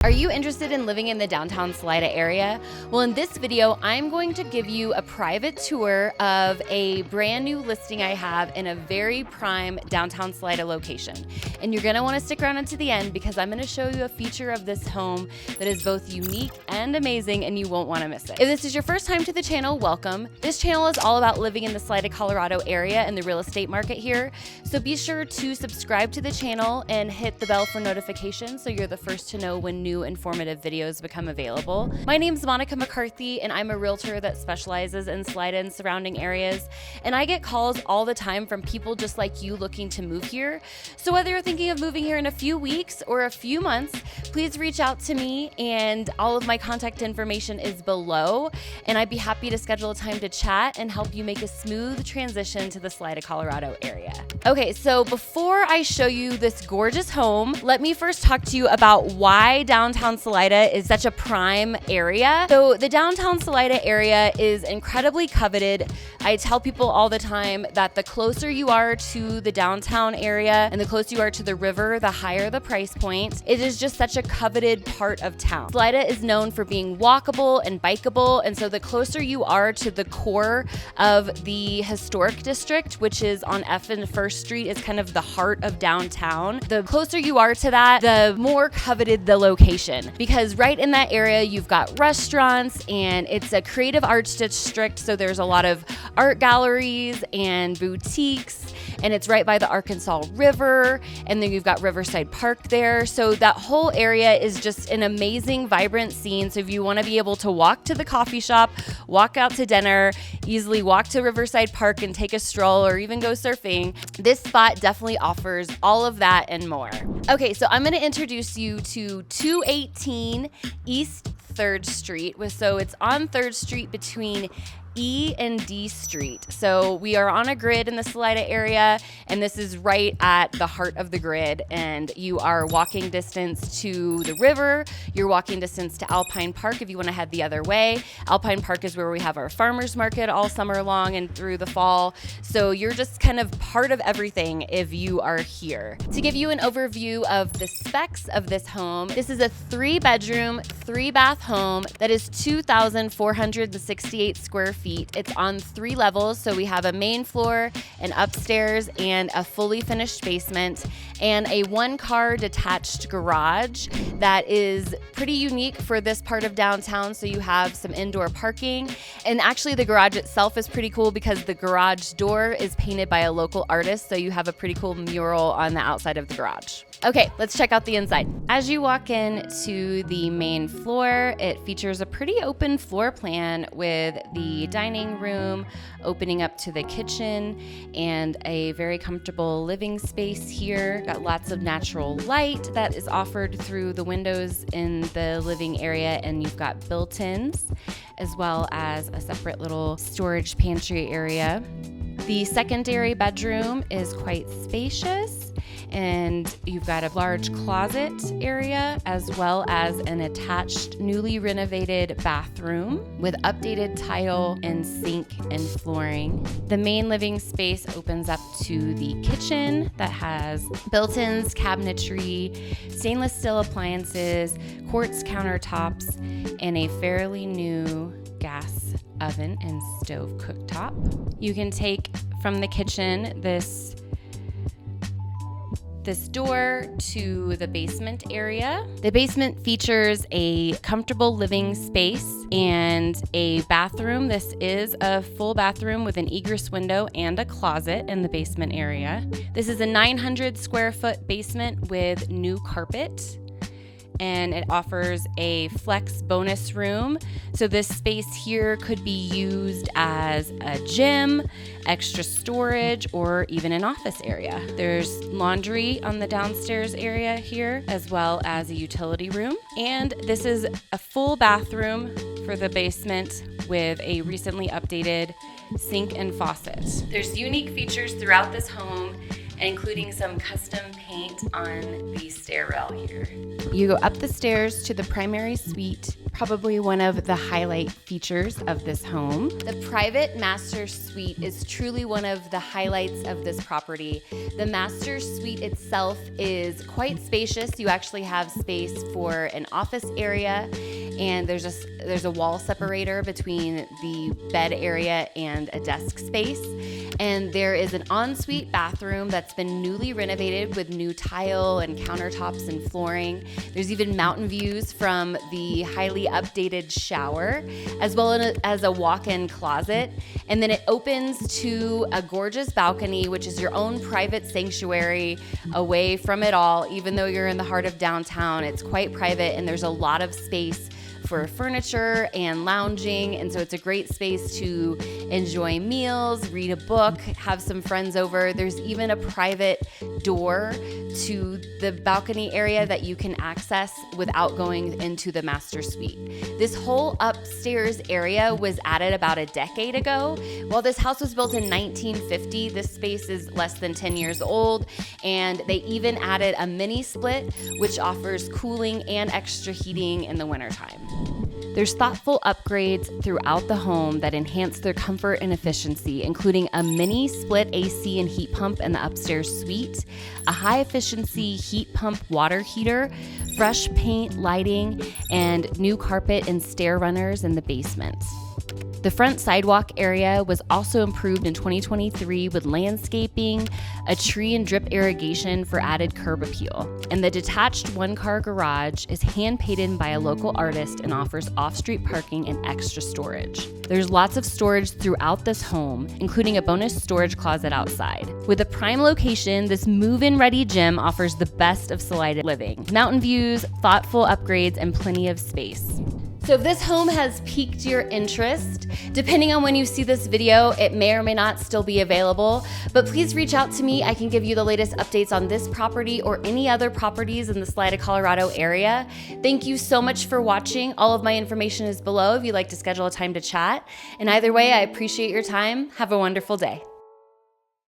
Are you interested in living in the downtown Salida area? Well, in this video, I'm going to give you a private tour of a brand new listing I have in a very prime downtown Salida location. And you're gonna wanna stick around until the end because I'm gonna show you a feature of this home that is both unique and amazing and you won't wanna miss it. If this is your first time to the channel, welcome. This channel is all about living in the Salida, Colorado area and the real estate market here. So be sure to subscribe to the channel and hit the bell for notifications so you're the first to know when new informative videos become available. My name's McCarthy and I'm a realtor that specializes in Salida and surrounding areas. And I get calls all the time from people just like you looking to move here. So whether you're thinking of moving here in a few weeks or a few months, please reach out to me and all of my contact information is below. And I'd be happy to schedule a time to chat and help you make a smooth transition to the Salida, Colorado area. Okay, so before I show you this gorgeous home, let me first talk to you about why downtown Salida is such a prime area. So the downtown Salida area is incredibly coveted. I tell people all the time that the closer you are to the downtown area and the closer you are to the river, the higher the price point. It is just such a coveted part of town. Salida is known for being walkable and bikeable, and so the closer you are to the core of the historic district, which is on F and First Street, is kind of the heart of downtown. The closer you are to that, the more coveted the location, because right in that area you've got restaurants and it's a creative arts district, so there's a lot of art galleries and boutiques, and it's right by the Arkansas River, and then you've got Riverside Park there. So that whole area is just an amazing, vibrant scene. So if you want to be able to walk to the coffee shop, walk out to dinner, easily walk to Riverside Park and take a stroll or even go surfing, this spot definitely offers all of that and more. Okay, so I'm going to introduce you to 218 East 3rd Street. So it's on 3rd Street between E and D Street. So we are on a grid in the Salida area, and this is right at the heart of the grid, and you are walking distance to the river, you're walking distance to Alpine Park if you want to head the other way. Alpine Park is where we have our farmers market all summer long and through the fall, so you're just kind of part of everything if you are here. To give you an overview of the specs of this home, this is a 3-bedroom, 3-bath home that is 2,468 square feet. It's on 3 levels, so we have a main floor, an upstairs, and a fully finished basement, and a 1-car detached garage that is pretty unique for this part of downtown. So you have some indoor parking, and actually the garage itself is pretty cool because the garage door is painted by a local artist, so you have a pretty cool mural on the outside of the garage. Okay, let's check out the inside. As you walk in to the main floor, it features a pretty open floor plan with the dining room opening up to the kitchen and a very comfortable living space here. Got lots of natural light that is offered through the windows in the living area, and you've got built-ins as well as a separate little storage pantry area. The secondary bedroom is quite spacious, and you've got a large closet area as well as an attached newly renovated bathroom with updated tile and sink and flooring. The main living space opens up to the kitchen that has built-ins, cabinetry, stainless steel appliances, quartz countertops, and a fairly new gas oven and stove cooktop. You can take from the kitchen this door to the basement area. The basement features a comfortable living space and a bathroom. This is a full bathroom with an egress window and a closet in the basement area. This is a 900 square foot basement with new carpet, and it offers a flex bonus room. So this space here could be used as a gym, extra storage, or even an office area. There's laundry on the downstairs area here, as well as a utility room. And this is a full bathroom for the basement with a recently updated sink and faucet. There's unique features throughout this home, including some custom paint on the stairrail here. You go up the stairs to the primary suite, probably one of the highlight features of this home. The private master suite is truly one of the highlights of this property. The master suite itself is quite spacious. You actually have space for an office area, and there's a wall separator between the bed area and a desk space. And there is an ensuite bathroom that's been newly renovated with new tile and countertops and flooring. There's even mountain views from the highly updated shower, as well as a walk-in closet. And then it opens to a gorgeous balcony, which is your own private sanctuary away from it all. Even though you're in the heart of downtown, it's quite private, and there's a lot of space for furniture and lounging, and so it's a great space to enjoy meals, read a book, have some friends over. There's even a private door to the balcony area that you can access without going into the master suite. This whole upstairs area was added about a decade ago. While this house was built in 1950, this space is less than 10 years old, and they even added a mini split, which offers cooling and extra heating in the wintertime. There's thoughtful upgrades throughout the home that enhance their comfort and efficiency, including a mini split AC and heat pump in the upstairs suite, a high-efficiency heat pump water heater, fresh paint, lighting, and new carpet and stair runners in the basement. The front sidewalk area was also improved in 2023 with landscaping, a tree and drip irrigation for added curb appeal. And the detached one-car garage is hand-painted by a local artist and offers off-street parking and extra storage. There's lots of storage throughout this home, including a bonus storage closet outside. With a prime location, this move-in ready gym offers the best of Salida living. Mountain views, thoughtful upgrades, and plenty of space. So if this home has piqued your interest, depending on when you see this video, it may or may not still be available, but please reach out to me. I can give you the latest updates on this property or any other properties in the Salida, Colorado area. Thank you so much for watching. All of my information is below if you'd like to schedule a time to chat. And either way, I appreciate your time. Have a wonderful day.